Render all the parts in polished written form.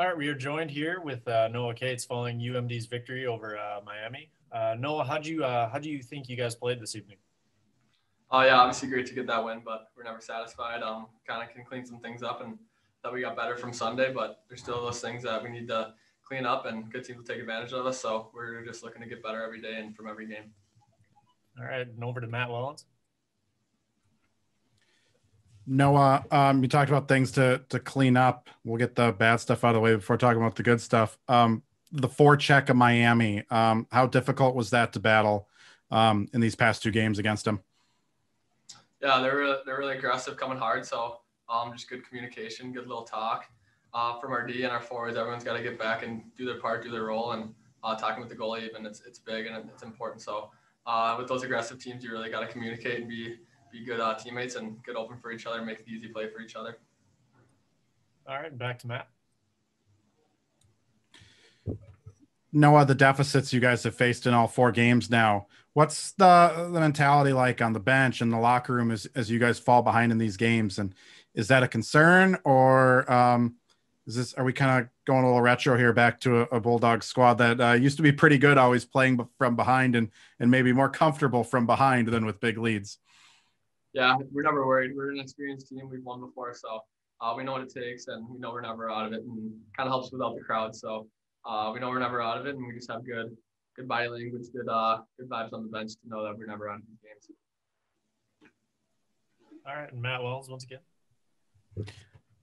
All right, we are joined here with Noah Cates following UMD's victory over Miami. Noah, how do you think you guys played this evening? Oh yeah, obviously great to get that win, but we're never satisfied. Kind of can clean some things up, and that we got better from Sunday, but there's still those things that we need to clean up, and good teams will take advantage of us. So we're just looking to get better every day and from every game. All right, and over to Matt Wellens. Noah, you talked about things to clean up. We'll get the bad stuff out of the way before talking about the good stuff. The forecheck of Miami, how difficult was that to battle in these past two games against them? Yeah, they're really aggressive, coming hard. So just good communication, good little talk from our D and our forwards. Everyone's got to get back and do their part, do their role, and talking with the goalie even it's big and it's important. So with those aggressive teams, you really got to communicate and be good teammates and get open for each other, make the easy play for each other. All right, back to Matt. Noah, the deficits you guys have faced in all four games now, what's the mentality like on the bench and the locker room as you guys fall behind in these games? And is that a concern, or are we kind of going a little retro here back to a Bulldog squad that used to be pretty good, always playing from behind and maybe more comfortable from behind than with big leads? Yeah, we're never worried. We're an experienced team. We've won before, so we know what it takes, and we know we're never out of it, and kind of helps without the crowd. So we know we're never out of it, and we just have good body language, good vibes on the bench to know that we're never out of these games. All right, and Matt Wells once again.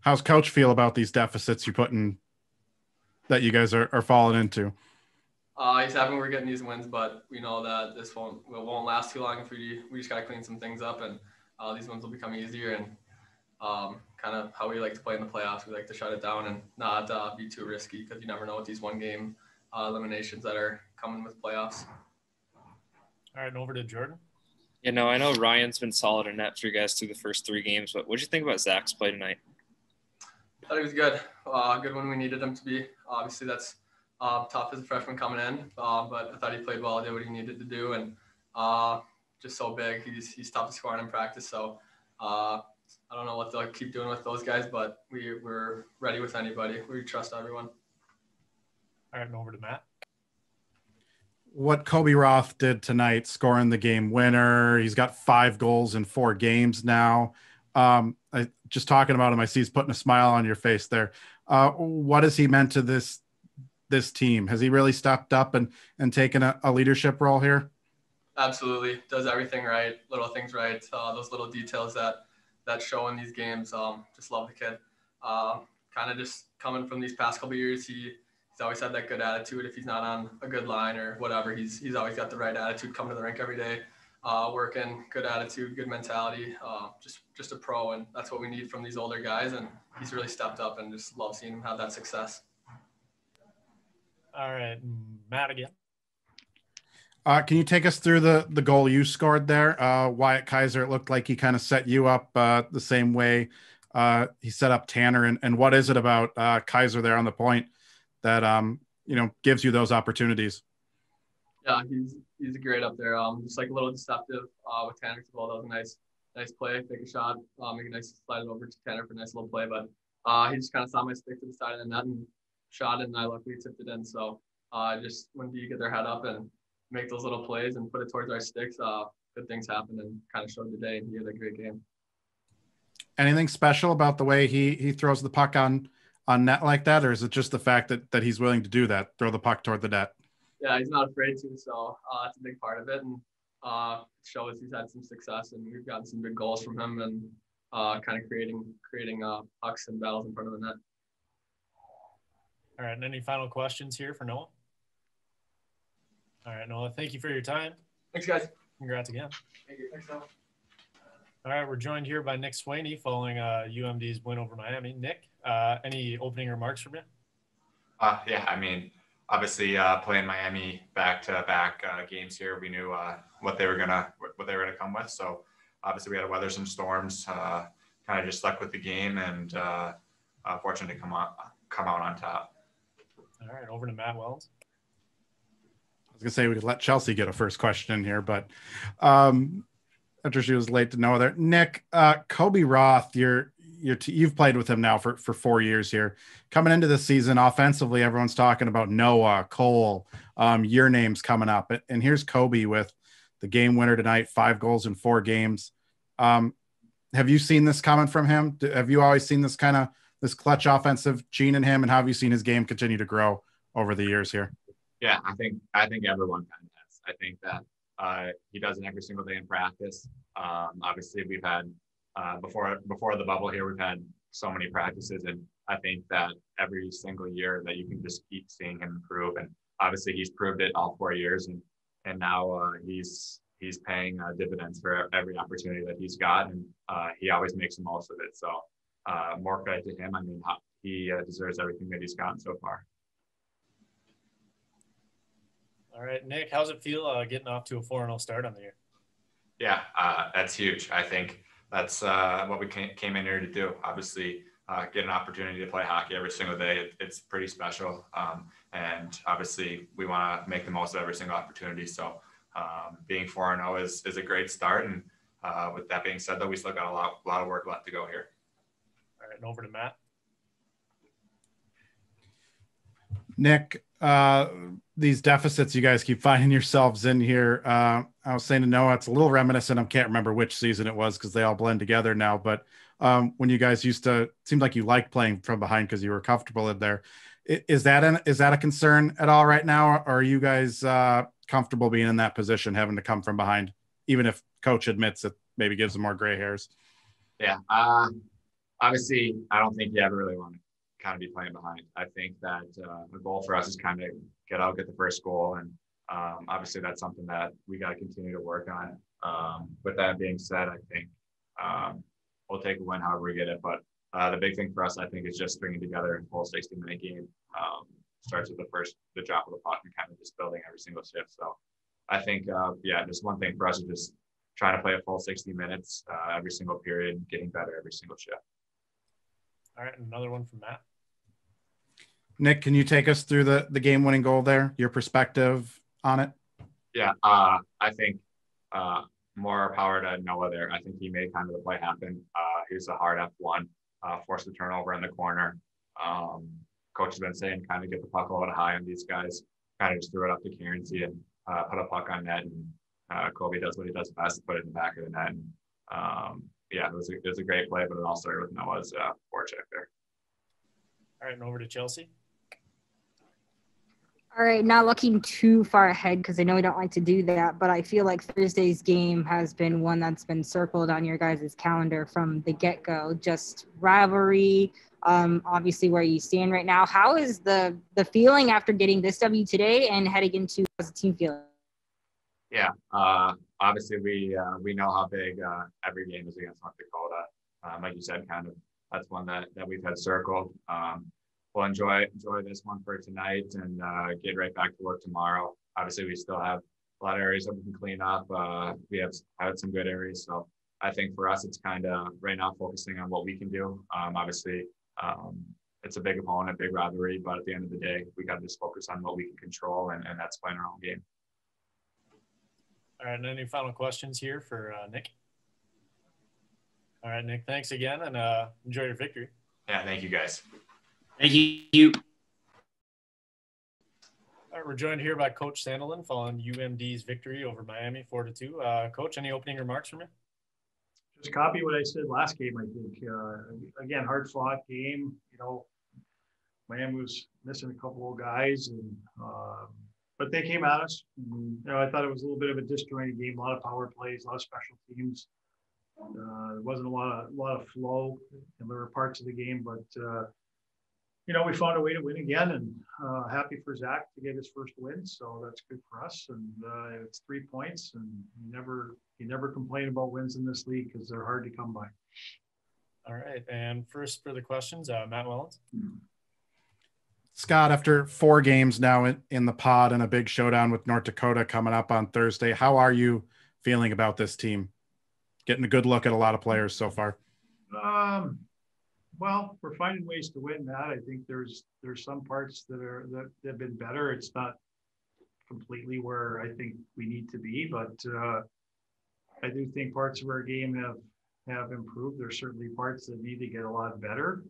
How's Coach feel about these deficits you're putting that you guys are falling into? He's happy we're getting these wins, but we know that this won't last too long if we just got to clean some things up, and these ones will become easier, and kind of how we like to play in the playoffs. We like to shut it down and not be too risky, because you never know with these one-game eliminations that are coming with playoffs. All right, and over to Jordan. I know Ryan's been solid in net for you guys through the first three games, but what did you think about Zach's play tonight? I thought he was good. Good when we needed him to be. Obviously, that's tough as a freshman coming in, but I thought he played well, did what he needed to do, and just so big. He's tough to score on in practice, so I don't know what they'll keep doing with those guys, but we're ready with anybody. We trust everyone. All right, and over to Matt. What Kobe Roth did tonight, scoring the game winner. He's got 5 goals in 4 games now. Just talking about him, I see he's putting a smile on your face there. What has he meant to this team? Has he really stepped up and taken a leadership role here? Absolutely. Does everything right, little things right. Those little details that show in these games. Just love the kid. Kind of just coming from these past couple of years, he's always had that good attitude. If he's not on a good line or whatever, he's always got the right attitude, coming to the rink every day, working, good attitude, good mentality, just a pro. And that's what we need from these older guys. And he's really stepped up, and just love seeing him have that success. All right, Matt again. Can you take us through the goal you scored there? Wyatt Kaiser, it looked like he kind of set you up the same way he set up Tanner. And what is it about Kaiser there on the point that, gives you those opportunities? Yeah, he's great up there. Just like a little deceptive with Tanner as well. That was a nice play. Take a shot, make a nice slide it over to Tanner for a nice little play. But he just kind of saw my stick to the side of the net and shot it, and I luckily tipped it in. So just when you get their head up and make those little plays and put it towards our sticks, good things happen, and kind of showed the day, and he had a great game. Anything special about the way he throws the puck on net like that, or is it just the fact that he's willing to do that, throw the puck toward the net? Yeah, he's not afraid to, so that's a big part of it, and it shows he's had some success, and we've gotten some good goals from him, and kind of creating pucks and battles in front of the net. All right, and any final questions here for Noah? All right, Noah, thank you for your time. Thanks, guys. Congrats again. Thank you. Thanks, Noah. All right, we're joined here by Nick Swaney following UMD's win over Miami. Nick, any opening remarks from you? Yeah, I mean, obviously playing Miami back-to-back games here, we knew what they were gonna come with. So obviously we had to weather some storms, kind of just stuck with the game, and fortunate to come out on top. All right, over to Matt Wells. I was gonna say we could let Chelsea get a first question in here, but after she was late to know there. Nick, Kobe Roth, you're you've played with him now for 4 years here. Coming into this season, offensively, everyone's talking about Noah, Cole, your name's coming up. And here's Kobe with the game winner tonight, 5 goals in 4 games. Have you seen this coming from him? Have you always seen this clutch offensive gene in him? And how have you seen his game continue to grow over the years here? Yeah, I think everyone kind of has. I think that he does it every single day in practice. Obviously, we've had before the bubble here, we've had so many practices, and I think that every single year that you can just keep seeing him improve. And obviously, he's proved it all 4 years, and now he's paying dividends for every opportunity that he's got, and he always makes the most of it. So more credit to him. I mean, he deserves everything that he's gotten so far. All right, Nick, how's it feel getting off to a 4-0 start on the year? Yeah, that's huge. I think that's what we came in here to do. Obviously, get an opportunity to play hockey every single day. It's pretty special. And obviously, we want to make the most of every single opportunity. So being 4-0 is a great start. And with that being said, though, we still got a lot of work left to go here. All right, and over to Matt. Nick, these deficits you guys keep finding yourselves in here. I was saying to Noah, it's a little reminiscent. I can't remember which season it was because they all blend together now. But when you guys used to, it seemed like you liked playing from behind because you were comfortable in there. Is that a concern at all right now? Or are you guys comfortable being in that position, having to come from behind, even if coach admits it maybe gives them more gray hairs? Yeah. Obviously, I don't think you ever really want to kind of be playing behind. I think that the goal for us is kind of get the first goal. And obviously that's something that we got to continue to work on. With that being said, I think we'll take a win however we get it. But the big thing for us, I think, is just stringing together a full 60-minute game. Starts with the drop of the puck and kind of just building every single shift. So I think, just one thing for us is just trying to play a full 60 minutes every single period, getting better every single shift. All right, another one from Matt. Nick, can you take us through the game-winning goal there, your perspective on it? Yeah, I think more power to Noah there. I think he made kind of the play happen. He was a hard F1, forced the turnover in the corner. Coach has been saying kind of get the puck a little high on these guys, kind of just threw it up to Cairnsey and put a puck on net. And Kobe does what he does best, put it in the back of the net. And, it was a great play, but it all started with Noah's forecheck there. All right, and over to Chelsea. All right, not looking too far ahead because I know we don't like to do that, but I feel like Thursday's game has been one that's been circled on your guys' calendar from the get-go. Just rivalry, obviously where you stand right now. How is the feeling after getting this W today and heading into as a team feeling? Yeah, obviously we know how big every game is against North Dakota. Like you said, kind of that's one that we've had circled. We'll enjoy this one for tonight and get right back to work tomorrow. Obviously, we still have a lot of areas that we can clean up. We have had some good areas, so I think for us it's kind of right now focusing on what we can do. Obviously, it's a big opponent, big rivalry, but at the end of the day, we got to just focus on what we can control, and that's playing our own game. All right, and any final questions here for Nick? All right, Nick, thanks again, and enjoy your victory. Yeah, thank you, guys. Thank you. All right, we're joined here by Coach Sandelin following UMD's victory over Miami 4-2. Coach, any opening remarks from you? Just copy what I said last game, I think. Again, hard-fought game. Miami was missing a couple of guys, and but they came at us. I thought it was a little bit of a disjointed game, a lot of power plays, a lot of special teams. There wasn't a lot of flow, and there were parts of the game, but we found a way to win again, and happy for Zach to get his first win. So that's good for us, and it's 3 points, and you never complain about wins in this league because they're hard to come by. All right, and first for the questions, Matt Wellens. Scott, after 4 games now in the pod and a big showdown with North Dakota coming up on Thursday, how are you feeling about this team? Getting a good look at a lot of players so far. Well, we're finding ways to win that. I think there's some parts that have been better. It's not completely where I think we need to be, but I do think parts of our game have improved. There's certainly parts that need to get a lot better.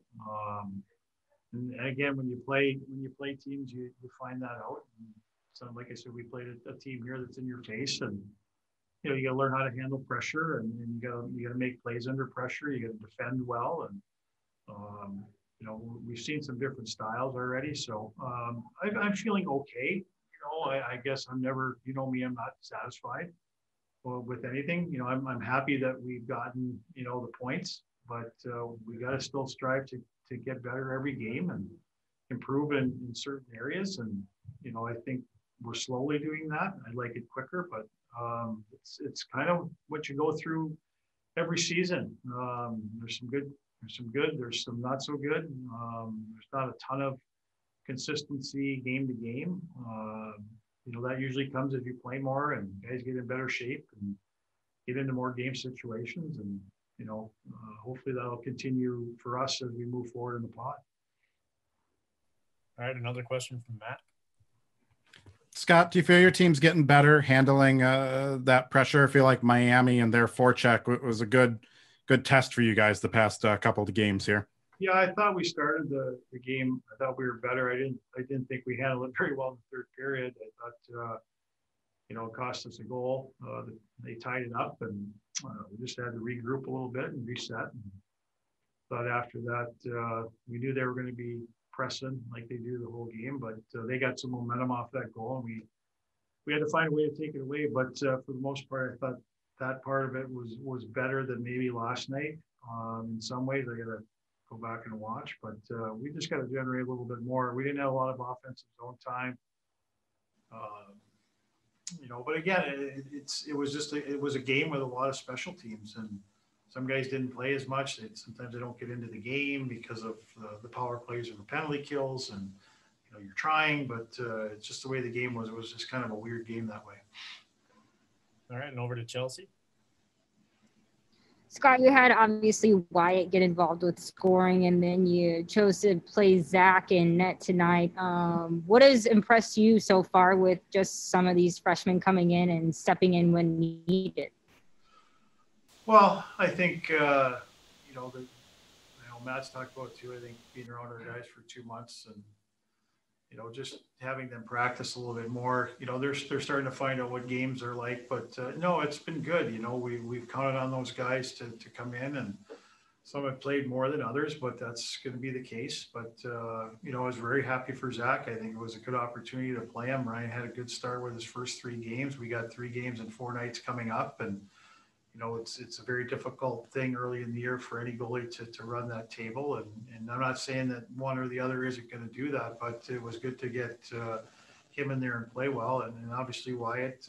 And again, when you play teams, you find that out. And so, like I said, we played a team here that's in your face, and you got to learn how to handle pressure, and you got to make plays under pressure. You got to defend well, and we've seen some different styles already. So I'm feeling okay. I guess I'm never, me, I'm not satisfied with anything. I'm happy that we've gotten, the points, but we got to still strive to get better every game and improve in certain areas. And, I think we're slowly doing that. I'd like it quicker, but it's kind of what you go through every season. There's some good, there's some not so good. There's not a ton of consistency game to game. That usually comes as you play more and guys get in better shape and get into more game situations. And, hopefully that'll continue for us as we move forward in the pod. All right. Another question from Matt. Scott, do you feel your team's getting better handling that pressure? I feel like Miami and their forecheck was a good test for you guys the past couple of games here. Yeah, I thought we started the game. I thought we were better. I didn't think we handled it very well in the third period. I thought, it cost us a goal. They tied it up, and we just had to regroup a little bit and reset. And thought after that, we knew they were going to be pressing like they do the whole game, but they got some momentum off that goal, and we had to find a way to take it away. But for the most part, I thought that part of it was better than maybe last night. In some ways, I got to go back and watch, but we just got to generate a little bit more. We didn't have a lot of offensive zone time, but again, it was a game with a lot of special teams, and some guys didn't play as much. Sometimes they don't get into the game because of the power plays or the penalty kills, and you're trying, but it's just the way the game was. It was just kind of a weird game that way. All right, and over to Chelsea. Scott, you had obviously Wyatt get involved with scoring, and then you chose to play Zach in net tonight. What has impressed you so far with just some of these freshmen coming in and stepping in when needed? Well, I think, Matt's talked about too, I think being around our guys for 2 months and, just having them practice a little bit more, they're starting to find out what games are like, but no, it's been good. We've counted on those guys to come in, and some have played more than others, but that's going to be the case. But, I was very happy for Zach. I think it was a good opportunity to play him. Ryan had a good start with his first 3 games. We got 3 games in 4 nights coming up, and it's a very difficult thing early in the year for any goalie to run that table. And I'm not saying that one or the other isn't going to do that, but it was good to get him in there and play well. And obviously Wyatt,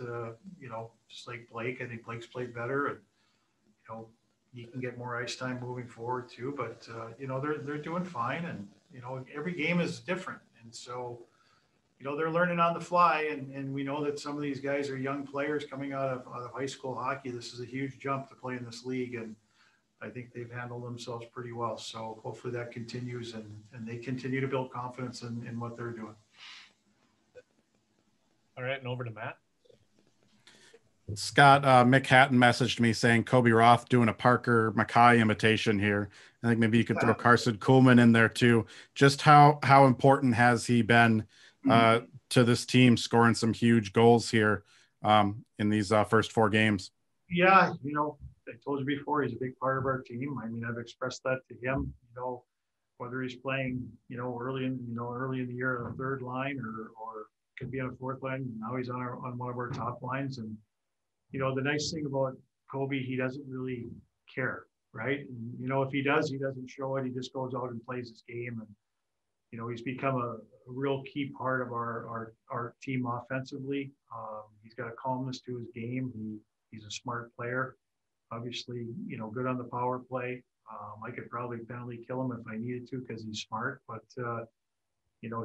just like Blake, I think Blake's played better, and, he can get more ice time moving forward too. But, they're doing fine, and, every game is different. And so, they're learning on the fly, and we know that some of these guys are young players coming out of high school hockey. This is a huge jump to play in this league, and I think they've handled themselves pretty well. So hopefully that continues, and they continue to build confidence in what they're doing. All right, and over to Matt. Scott, Mick Hatton messaged me saying Kobe Roth doing a Parker Mackay imitation here. I think maybe you could throw Carson Kuhlman in there too. Just how important has he been to this team, scoring some huge goals here in these first 4 games? Yeah, I told you before, he's a big part of our team. I mean, I've expressed that to him, whether he's playing, early in the year on the 3rd line or could be on a 4th line. Now he's on one of our top lines. And, the nice thing about Kobe, he doesn't really care, right? And, if he does, he doesn't show it. He just goes out and plays his game. And, he's become a real key part of our team offensively. He's got a calmness to his game. He's a smart player. Obviously, good on the power play. I could probably penalty kill him if I needed to because he's smart. But,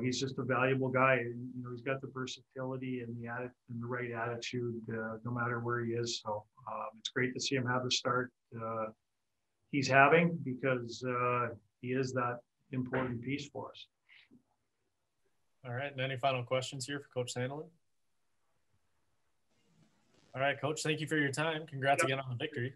he's just a valuable guy. And, he's got the versatility and the right attitude no matter where he is. So it's great to see him have the start he's having because he is that important piece for us. All right. And any final questions here for Coach Sandelin? All right, Coach, thank you for your time. Congrats again on the victory.